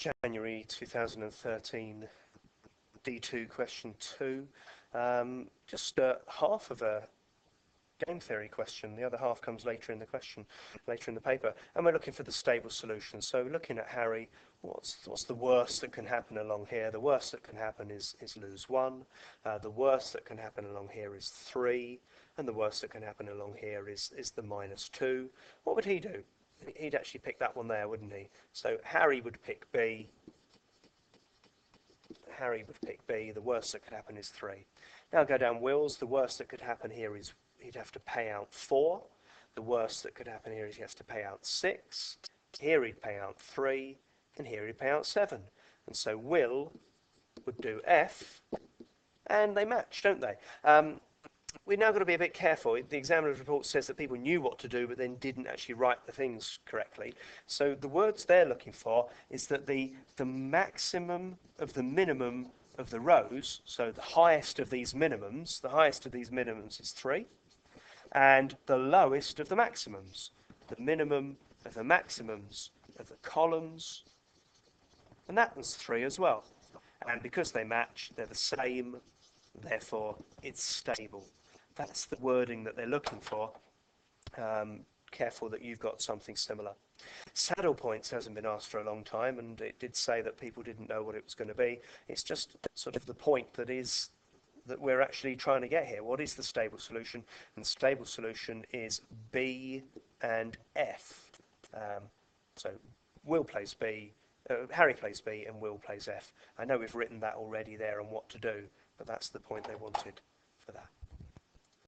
January 2013 D2 question 2. Just half of a game theory question. The other half comes later in the question, later in the paper. And we're looking for the stable solution. So looking at Harry, what's the worst that can happen along here? The worst that can happen is lose 1. The worst that can happen along here is 3. And the worst that can happen along here is the -2. What would he do? He'd actually pick that one there, wouldn't he? So Harry would pick B. Harry would pick B. The worst that could happen is 3. Now go down Will's. The worst that could happen here is he'd have to pay out 4. The worst that could happen here is he has to pay out 6. Here he'd pay out 3. And here he'd pay out 7. And so Will would do F. And they match, don't they? We've now got to be a bit careful. The examiner's report says that people knew what to do but then didn't actually write the things correctly. So the words they're looking for is that the maximum of the minimum of the rows, so the highest of these minimums, is 3, and the lowest of the maximums, the minimum of the maximums of the columns, and that was 3 as well. And because they match, they're the same, therefore it's stable. That's the wording that they're looking for. Careful that you've got something similar. Saddle points hasn't been asked for a long time, and it did say that people didn't know what it was going to be. It's just sort of the point that we're actually trying to get here. What is the stable solution? And the stable solution is B and F. So Will plays B, Harry plays B, and Will plays F. I know we've written that already there on what to do, but that's the point they wanted for that.